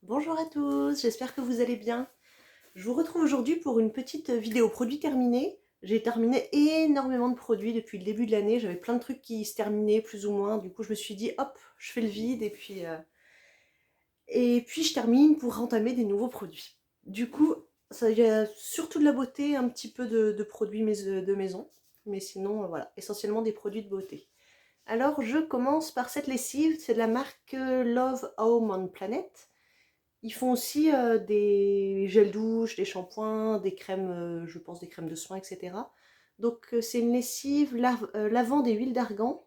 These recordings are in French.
Bonjour à tous, j'espère que vous allez bien. Je vous retrouve aujourd'hui pour une petite vidéo produit terminé. J'ai terminé énormément de produits depuis le début de l'année, j'avais plein de trucs qui se terminaient plus ou moins, du coup je me suis dit hop, je fais le vide et puis je termine pour entamer des nouveaux produits. Du coup, ça y a surtout de la beauté, un petit peu de produits de maison, mais sinon voilà, essentiellement des produits de beauté. Alors je commence par cette lessive, c'est de la marque Love Home on Planet. Ils font aussi des gels douche, des shampoings, des crèmes, je pense des crèmes de soins, etc. Donc c'est une lessive lavant des huiles d'argan.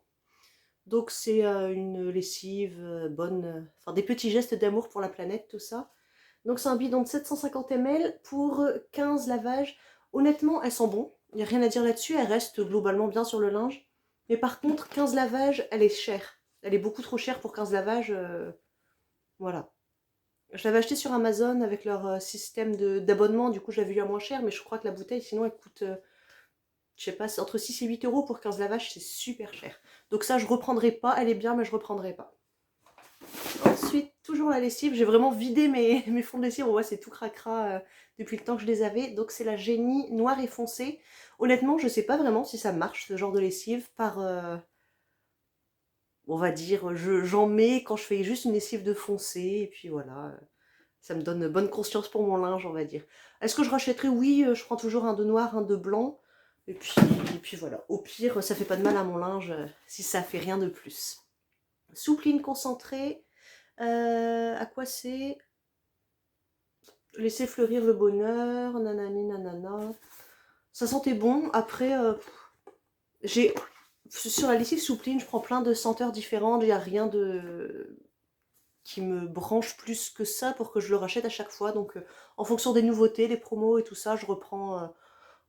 Donc c'est une lessive bonne, enfin des petits gestes d'amour pour la planète, tout ça. Donc c'est un bidon de 750 ml pour 15 lavages. Honnêtement, elles sont bon. Il n'y a rien à dire là-dessus, elles restent globalement bien sur le linge. Mais par contre, 15 lavages, elle est chère. Elle est beaucoup trop chère pour 15 lavages. Voilà. Je l'avais acheté sur Amazon avec leur système d'abonnement, du coup je l'avais eu à moins cher, mais je crois que la bouteille sinon elle coûte, je sais pas, c'est entre 6 et 8 euros pour 15 lavages, c'est super cher. Donc ça je reprendrai pas, elle est bien mais je reprendrai pas. Ensuite, toujours la lessive, j'ai vraiment vidé mes fonds de lessive, on voit c'est tout cracra depuis le temps que je les avais, donc c'est la Génie noire et foncée. Honnêtement je sais pas vraiment si ça marche ce genre de lessive par, on va dire, j'en mets quand je fais juste une lessive de foncé, et puis voilà. Ça me donne bonne conscience pour mon linge, on va dire. Est-ce que je rachèterai? Oui, je prends toujours un de noir, un de blanc. Et puis voilà. Au pire, ça fait pas de mal à mon linge si ça fait rien de plus. Soupline concentrée. À quoi c'est? Laisser fleurir le bonheur. Nanani nanana. Ça sentait bon. Après, j'ai sur la lessive Soupline, je prends plein de senteurs différentes. Il n'y a rien de qui me branche plus que ça pour que je le rachète à chaque fois. Donc en fonction des nouveautés, des promos et tout ça, je reprends.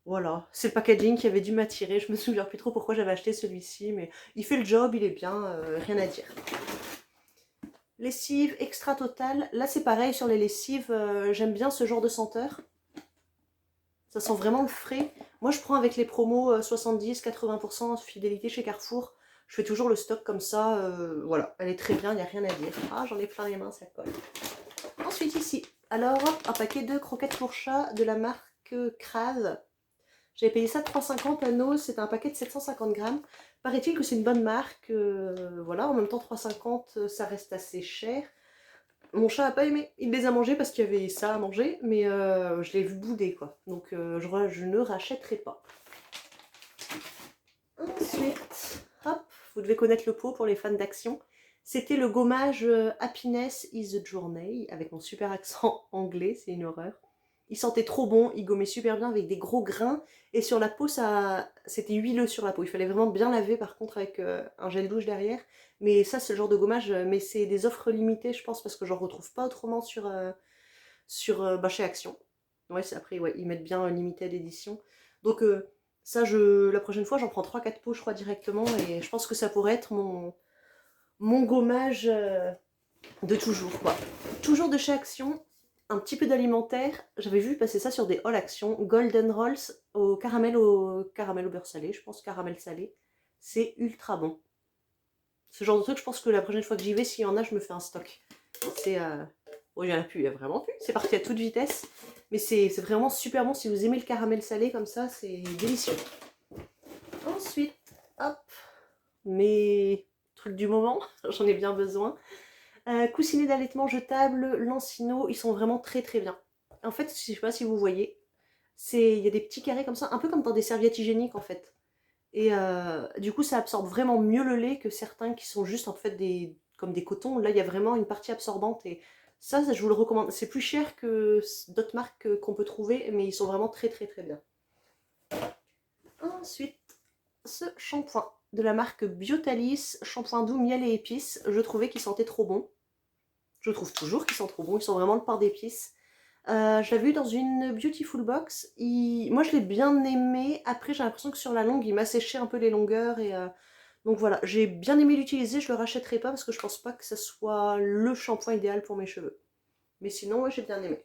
Voilà, c'est le packaging qui avait dû m'attirer. Je me souviens plus trop pourquoi j'avais acheté celui-ci, mais il fait le job, il est bien, rien à dire. Lessive extra totale. Là c'est pareil sur les lessives, j'aime bien ce genre de senteur. Ça sent vraiment le frais. Moi je prends avec les promos 70-80% fidélité chez Carrefour. Je fais toujours le stock comme ça, voilà, elle est très bien, il n'y a rien à dire. Ah, j'en ai plein les mains, ça colle. Ensuite ici, alors un paquet de croquettes pour chat de la marque Crave. J'avais payé ça 3,50 à Noz, c'est un paquet de 750 grammes. Paraît-il que c'est une bonne marque, voilà, en même temps 3,50 ça reste assez cher. Mon chat a pas aimé, il les a mangés parce qu'il y avait ça à manger, mais je l'ai vu bouder quoi, donc je ne rachèterai pas. Ensuite, hop, vous devez connaître le pot pour les fans d'action. C'était le gommage Happiness is a Journey, avec mon super accent anglais, c'est une horreur. Il sentait trop bon, il gommait super bien avec des gros grains, et sur la peau, ça, c'était huileux sur la peau. Il fallait vraiment bien laver par contre avec un gel douche derrière. Mais ça, c'est le genre de gommage, mais c'est des offres limitées, je pense, parce que j'en retrouve pas autrement sur chez Action. Ouais, après, ouais, ils mettent bien limited édition. Donc ça, la prochaine fois, j'en prends 3-4 pots, je crois, directement, et je pense que ça pourrait être mon gommage de toujours, quoi. Toujours de chez Action, un petit peu d'alimentaire. J'avais vu passer ça sur des All Action. Golden Rolls au caramel au beurre salé, je pense, caramel salé. C'est ultra bon. Ce genre de truc, je pense que la prochaine fois que j'y vais, s'il y en a, je me fais un stock. C'est... Bon, il y en a plus, il y a vraiment plus. C'est parti à toute vitesse. Mais c'est vraiment super bon. Si vous aimez le caramel salé comme ça, c'est délicieux. Ensuite, hop, mes trucs du moment, j'en ai bien besoin. Coussinets d'allaitement jetables, Lancino, ils sont vraiment très très bien. En fait, je sais pas si vous voyez, il y a des petits carrés comme ça, un peu comme dans des serviettes hygiéniques en fait. Et du coup, ça absorbe vraiment mieux le lait que certains qui sont juste en fait comme des cotons. Là, il y a vraiment une partie absorbante et ça, je vous le recommande. C'est plus cher que d'autres marques qu'on peut trouver, mais ils sont vraiment très très très bien. Ensuite, ce shampoing de la marque Biotalis, shampoing doux, miel et épices. Je trouvais qu'il sentait trop bon. Je trouve toujours qu'ils sont trop bons, ils sont vraiment le part d'épices. Je l'avais eu dans une Beautiful Box. Moi, je l'ai bien aimé. Après, j'ai l'impression que sur la longue, il m'a séché un peu les longueurs. Donc voilà, j'ai bien aimé l'utiliser. Je le rachèterai pas parce que je pense pas que ce soit le shampoing idéal pour mes cheveux. Mais sinon, ouais, j'ai bien aimé.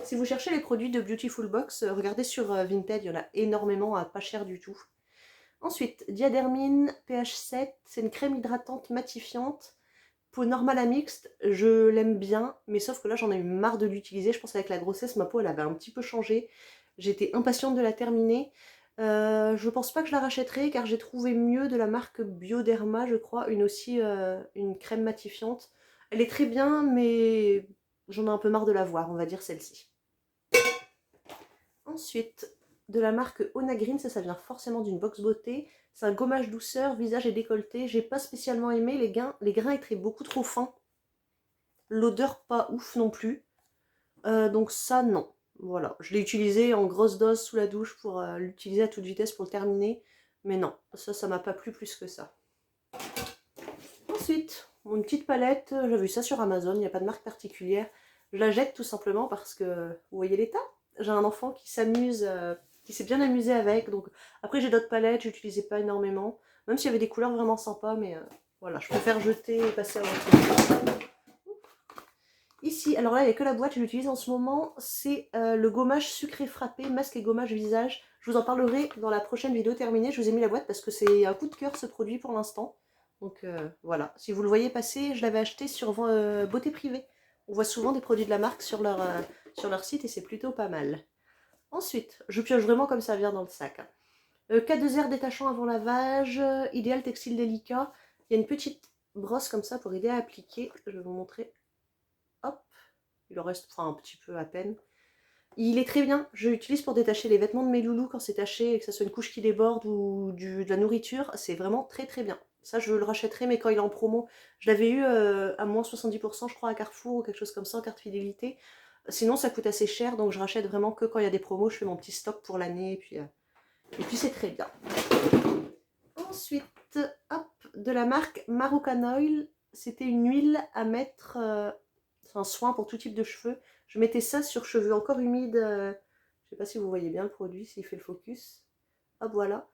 Si vous cherchez les produits de Beautiful Box, regardez sur Vinted, il y en a énormément à pas cher du tout. Ensuite, Diadermine pH 7, c'est une crème hydratante matifiante peau normale à mixte, je l'aime bien, mais sauf que là j'en ai eu marre de l'utiliser. Je pense qu'avec la grossesse, ma peau elle avait un petit peu changé. J'étais impatiente de la terminer. Je pense pas que je la rachèterai car j'ai trouvé mieux de la marque Bioderma, je crois, une aussi, une crème matifiante. Elle est très bien, mais j'en ai un peu marre de la voir, on va dire celle-ci. Ensuite, de la marque Onagreen, ça vient forcément d'une box beauté. C'est un gommage douceur, visage et décolleté. J'ai pas spécialement aimé, les grains étaient beaucoup trop fins. L'odeur pas ouf non plus. Donc ça, non. Voilà, je l'ai utilisé en grosse dose sous la douche pour l'utiliser à toute vitesse pour le terminer. Mais non, ça m'a pas plu plus que ça. Ensuite, une petite palette, j'ai vu ça sur Amazon, il n'y a pas de marque particulière. Je la jette tout simplement parce que, vous voyez l'état? J'ai un enfant qui s'amuse, qui s'est bien amusé avec. Donc après j'ai d'autres palettes, j'utilisais pas énormément. Même s'il y avait des couleurs vraiment sympas, mais voilà, je préfère jeter et passer à autre chose. Ici, alors là, il n'y a que la boîte que j'utilise en ce moment, c'est le gommage sucré frappé, masque et gommage visage. Je vous en parlerai dans la prochaine vidéo terminée. Je vous ai mis la boîte parce que c'est un coup de cœur ce produit pour l'instant. Donc voilà, si vous le voyez passer, je l'avais acheté sur Beauté Privée. On voit souvent des produits de la marque sur leur site et c'est plutôt pas mal. Ensuite, je pioche vraiment comme ça vient dans le sac. K2R détachant avant lavage, idéal textile délicat. Il y a une petite brosse comme ça pour aider à appliquer. Je vais vous montrer. Hop, il en reste un petit peu à peine. Il est très bien, je l'utilise pour détacher les vêtements de mes loulous quand c'est taché et que ça soit une couche qui déborde ou de la nourriture. C'est vraiment très très bien. Ça, je le rachèterai, mais quand il est en promo. Je l'avais eu à moins 70%, je crois, à Carrefour ou quelque chose comme ça, en carte fidélité. Sinon, ça coûte assez cher, donc je rachète vraiment que quand il y a des promos. Je fais mon petit stock pour l'année, et puis c'est très bien. Ensuite, hop, de la marque Marucan Oil. C'était une huile à mettre, c'est un soin pour tout type de cheveux. Je mettais ça sur cheveux encore humides. Je sais pas si vous voyez bien le produit, s'il fait le focus. Hop, voilà.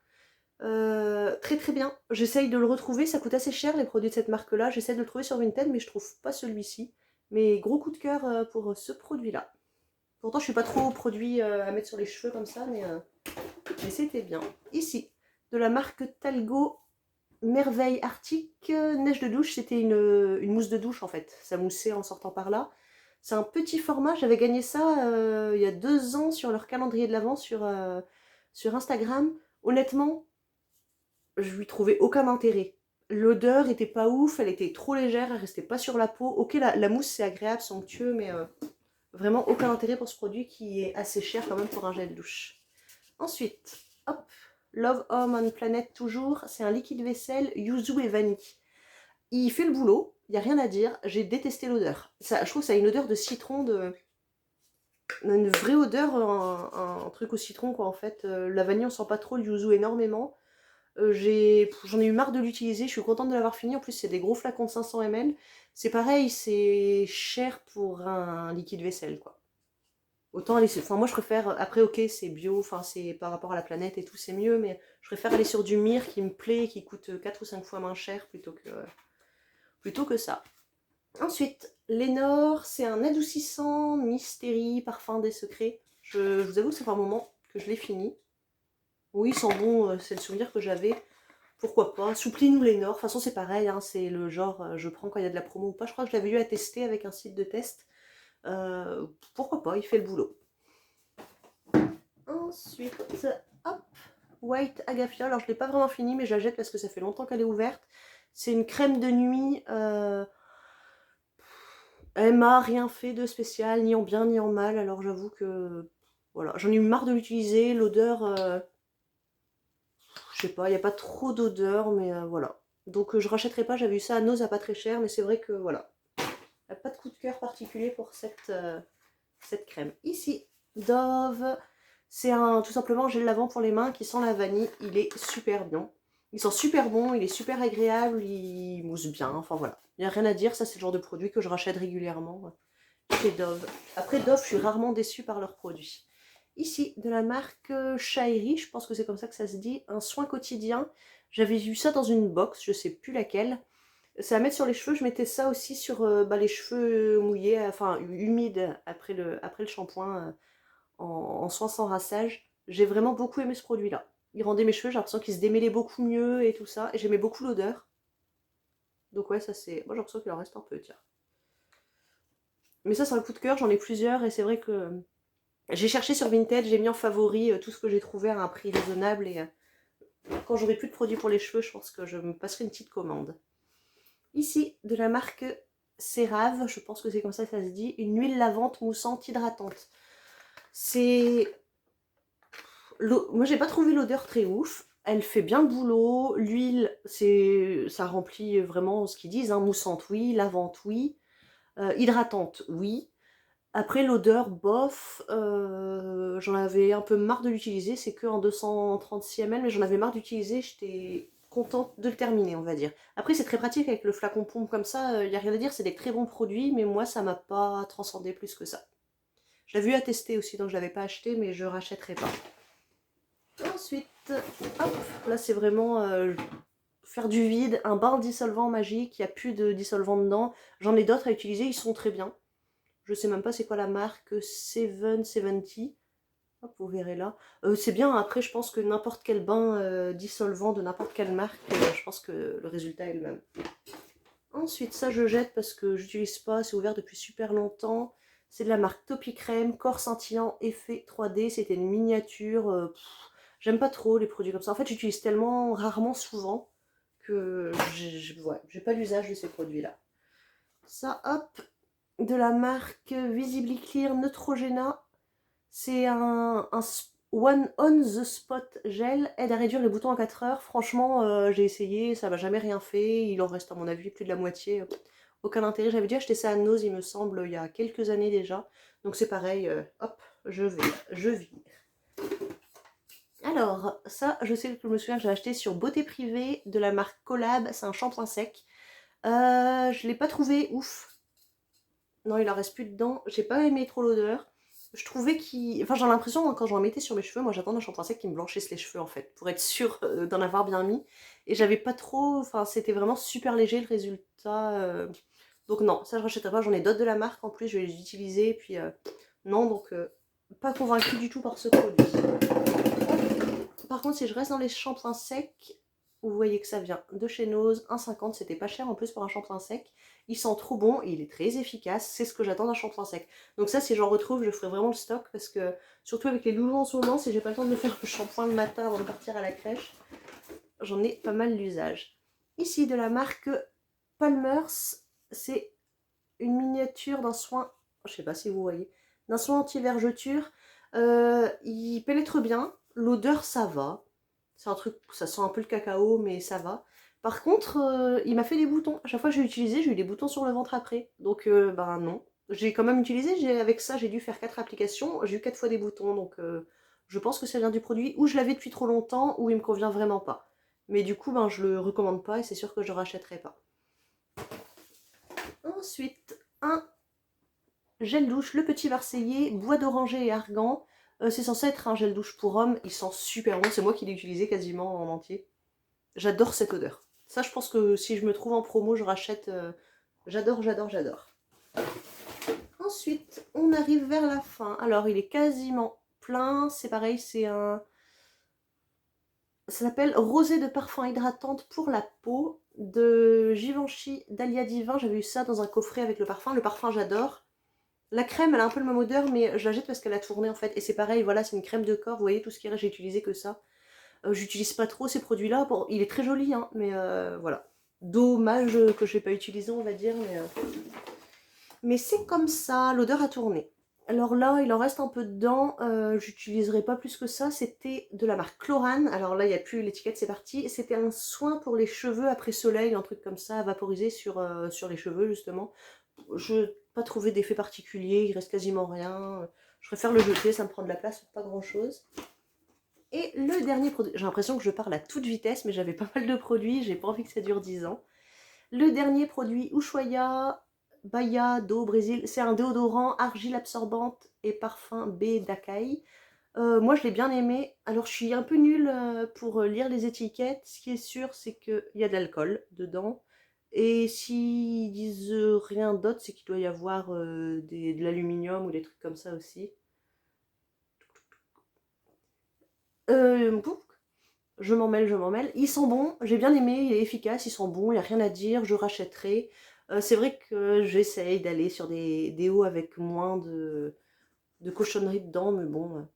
Très très bien. J'essaye de le retrouver, ça coûte assez cher les produits de cette marque-là. J'essaie de le trouver sur Vinted, mais je trouve pas celui-ci. Mais gros coup de cœur pour ce produit-là. Pourtant, je suis pas trop produit à mettre sur les cheveux comme ça, mais c'était bien. Ici, de la marque Talgo Merveille Arctique, neige de douche, c'était une mousse de douche en fait. Ça moussait en sortant par là. C'est un petit format, j'avais gagné ça il y a 2 ans sur leur calendrier de l'Avent sur Instagram. Honnêtement, je lui trouvais aucun intérêt. L'odeur était pas ouf, elle était trop légère, elle restait pas sur la peau. Ok, la mousse c'est agréable, somptueux, mais vraiment aucun intérêt pour ce produit qui est assez cher quand même pour un gel de douche. Ensuite, hop, Love Home and Planet toujours, c'est un liquide vaisselle yuzu et vanille. Il fait le boulot, il n'y a rien à dire, j'ai détesté l'odeur. Je trouve que ça a une odeur de citron, une vraie odeur, un truc au citron quoi en fait. La vanille on sent pas trop, le yuzu énormément. J'en ai eu marre de l'utiliser, je suis contente de l'avoir fini, en plus c'est des gros flacons de 500 ml. C'est pareil, c'est cher pour un liquide vaisselle quoi. Autant aller enfin moi je préfère, après ok c'est bio, enfin c'est par rapport à la planète et tout c'est mieux, mais je préfère aller sur du myrrhe qui me plaît, qui coûte 4 ou 5 fois moins cher plutôt que ça. Ensuite, Lénore, c'est un adoucissant mystérie, parfum des secrets. Je vous avoue que ça fait un moment que je l'ai fini. Oui, il sent bon, c'est le souvenir que j'avais. Pourquoi pas, soupli-nous Lénore, de toute façon c'est pareil, hein, c'est le genre je prends quand il y a de la promo ou pas. Je crois que je l'avais eu à tester avec un site de test. Pourquoi pas, il fait le boulot. Ensuite, hop, White Agafia. Alors je ne l'ai pas vraiment fini, mais je la jette parce que ça fait longtemps qu'elle est ouverte. C'est une crème de nuit. Elle m'a rien fait de spécial, ni en bien ni en mal. Alors j'avoue que voilà, j'en ai eu marre de l'utiliser. L'odeur, je sais pas, il n'y a pas trop d'odeur, mais voilà. Donc je rachèterai pas. J'avais eu ça à Nose à pas très cher, mais c'est vrai que voilà. Il n'y a pas de coup de cœur particulier pour cette crème. Ici, Dove. C'est tout simplement un gel lavant pour les mains qui sent la vanille. Il est super bien. Il sent super bon, il est super agréable, il mousse bien. Enfin voilà. Il n'y a rien à dire, ça c'est le genre de produit que je rachète régulièrement chez Dove. Après Dove, je suis rarement déçue par leurs produits. Ici, de la marque Shairi, je pense que c'est comme ça que ça se dit, un soin quotidien. J'avais vu ça dans une box, je sais plus laquelle. C'est à mettre sur les cheveux, je mettais ça aussi sur les cheveux mouillés, enfin humides après le shampoing. En soin sans rinçage. J'ai vraiment beaucoup aimé ce produit-là. Il rendait mes cheveux, j'ai l'impression qu'ils se démêlaient beaucoup mieux et tout ça. Et j'aimais beaucoup l'odeur. Donc ouais, ça c'est... Moi j'ai l'impression qu'il en reste un peu, tiens. Mais ça c'est un coup de cœur, j'en ai plusieurs et c'est vrai que... J'ai cherché sur Vinted, j'ai mis en favori tout ce que j'ai trouvé à un prix raisonnable et quand j'aurai plus de produits pour les cheveux, je pense que je me passerai une petite commande. Ici, de la marque CeraVe, je pense que c'est comme ça que ça se dit, une huile lavante moussante hydratante. C'est... Moi j'ai pas trouvé l'odeur très ouf, elle fait bien le boulot, l'huile, ça remplit vraiment ce qu'ils disent, hein. Moussante oui, lavante oui, hydratante oui. Après l'odeur, bof, j'en avais un peu marre de l'utiliser, c'est que en 236 ml, mais j'en avais marre d'utiliser, j'étais contente de le terminer, on va dire. Après c'est très pratique avec le flacon pompe comme ça, il n'y a rien à dire, c'est des très bons produits, mais moi ça m'a pas transcendé plus que ça. Je l'avais eu à tester aussi, donc je l'avais pas acheté, mais je rachèterai pas. Ensuite, hop, là c'est vraiment faire du vide, un bain dissolvant magique, il n'y a plus de dissolvant dedans. J'en ai d'autres à utiliser, ils sont très bien. Je sais même pas c'est quoi la marque, 770. Hop, vous verrez là. C'est bien, après je pense que n'importe quel bain dissolvant de n'importe quelle marque, je pense que le résultat est le même. Ensuite, ça je jette parce que j'utilise pas, c'est ouvert depuis super longtemps. C'est de la marque Topi Crème, corps scintillant, effet 3D, c'était une miniature. J'aime pas trop les produits comme ça. En fait, j'utilise tellement rarement, souvent, que ouais, j'ai pas l'usage de ces produits-là. Ça, hop, de la marque Visibly Clear Neutrogena. C'est un One on the Spot gel, aide à réduire les boutons en 4 heures. Franchement, j'ai essayé, ça m'a jamais rien fait. Il en reste à mon avis plus de la moitié. Aucun intérêt. J'avais déjà acheté ça à Nose, il me semble, il y a quelques années déjà. Donc c'est pareil, hop, je vire. Alors, ça, je sais que je me souviens que j'ai acheté sur Beauté Privée de la marque Collab. C'est un shampoing sec. Je l'ai pas trouvé ouf. Non, il en reste plus dedans. J'ai pas aimé trop l'odeur. Je trouvais qu'il... Enfin, j'ai l'impression, quand j'en mettais sur mes cheveux, moi j'attends un shampoing sec qui me blanchisse les cheveux, en fait, pour être sûre d'en avoir bien mis. Et j'avais pas trop... Enfin, c'était vraiment super léger, le résultat. Donc non, ça je rachèterai pas. J'en ai d'autres de la marque, en plus, je vais les utiliser. Et puis, non, donc, pas convaincue du tout par ce produit. Par contre, si je reste dans les shampoings secs, vous voyez que ça vient de chez Nose, 1,50, c'était pas cher en plus pour un shampoing sec. Il sent trop bon et il est très efficace, c'est ce que j'attends d'un shampoing sec. Donc ça, si j'en retrouve, je ferai vraiment le stock parce que, surtout avec les loulous en ce moment, si j'ai pas le temps de me faire le shampoing le matin avant de partir à la crèche, j'en ai pas mal l'usage. Ici, de la marque Palmer's, c'est une miniature d'un soin, je sais pas si vous voyez, d'un soin anti-vergeture. Il pénètre bien, l'odeur ça va. C'est un truc, ça sent un peu le cacao, mais ça va. Par contre, il m'a fait des boutons. À chaque fois que j'ai utilisé, j'ai eu des boutons sur le ventre après. Donc, ben non. J'ai quand même utilisé, avec ça, j'ai dû faire 4 applications. J'ai eu 4 fois des boutons, donc je pense que ça vient du produit. Ou je l'avais depuis trop longtemps, ou il me convient vraiment pas. Mais du coup, ben, je le recommande pas et c'est sûr que je rachèterai pas. Ensuite, un gel douche, le petit Marseillais, bois d'oranger et argan. C'est censé être un gel douche pour homme, il sent super bon, c'est moi qui l'ai utilisé quasiment en entier. J'adore cette odeur. Ça, je pense que si je me trouve en promo, je rachète. J'adore, j'adore, j'adore. Ensuite, on arrive vers la fin. Alors, il est quasiment plein. C'est pareil, c'est un... Ça s'appelle Rosée de parfum hydratante pour la peau de Givenchy Dahlia Divin. J'avais eu ça dans un coffret avec le parfum. Le parfum, j'adore. La crème, elle a un peu le même odeur, mais je la jette parce qu'elle a tourné en fait. Et c'est pareil, voilà, c'est une crème de corps. Vous voyez, tout ce qui reste, j'ai utilisé que ça. J'utilise pas trop ces produits-là. Bon, il est très joli, hein, mais voilà. Dommage que je l'ai pas utilisé, on va dire. Mais c'est comme ça, l'odeur a tourné. Alors là, il en reste un peu dedans. J'utiliserai pas plus que ça. C'était de la marque Chlorane. Alors là, il n'y a plus l'étiquette, c'est parti. C'était un soin pour les cheveux après soleil, un truc comme ça, à vaporiser sur les cheveux, justement. Je n'ai pas trouvé d'effet particulier, il reste quasiment rien. Je préfère le jeter, ça me prend de la place pour pas grand chose. Et le dernier produit, j'ai l'impression que je parle à toute vitesse, mais j'avais pas mal de produits, j'ai pas envie que ça dure 10 ans. Le dernier produit, Ushuaia Bahia d'eau Brésil, c'est un déodorant, argile absorbante et parfum B d'Akai. Moi je l'ai bien aimé, alors je suis un peu nulle pour lire les étiquettes, ce qui est sûr c'est qu'il y a de l'alcool dedans. Et s'ils disent rien d'autre, c'est qu'il doit y avoir de l'aluminium ou des trucs comme ça aussi. Bouf. je m'en mêle, je m'en mêle. Ils sont bons, j'ai bien aimé, il est efficace, ils sont bons, il n'y a rien à dire, je rachèterai. C'est vrai que j'essaye d'aller sur des déos avec moins de cochonneries dedans, mais bon,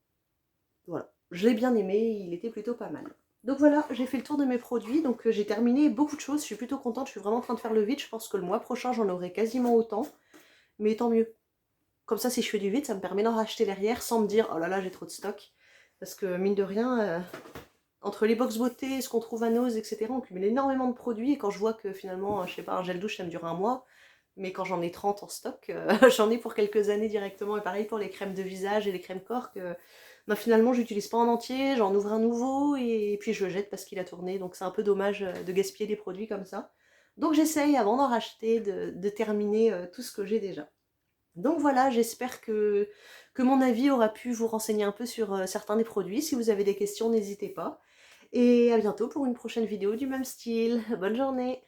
voilà. Je l'ai bien aimé, il était plutôt pas mal. Donc voilà, j'ai fait le tour de mes produits, donc j'ai terminé beaucoup de choses, je suis plutôt contente, je suis vraiment en train de faire le vide, je pense que le mois prochain j'en aurai quasiment autant, mais tant mieux. Comme ça, si je fais du vide, ça me permet d'en racheter derrière sans me dire oh là là, j'ai trop de stock. Parce que mine de rien, entre les box beauté, ce qu'on trouve à Nose, etc., on cumule énormément de produits. Et quand je vois que finalement, je sais pas, un gel douche, ça me dure un mois, mais quand j'en ai 30 en stock, j'en ai pour quelques années directement. Et pareil pour les crèmes de visage et les crèmes corps que ben, finalement, j'utilise pas en entier, j'en ouvre un nouveau et puis je le jette parce qu'il a tourné. Donc c'est un peu dommage de gaspiller des produits comme ça. Donc j'essaye, avant d'en racheter, de terminer tout ce que j'ai déjà. Donc voilà, j'espère que mon avis aura pu vous renseigner un peu sur certains des produits. Si vous avez des questions, n'hésitez pas. Et à bientôt pour une prochaine vidéo du même style. Bonne journée!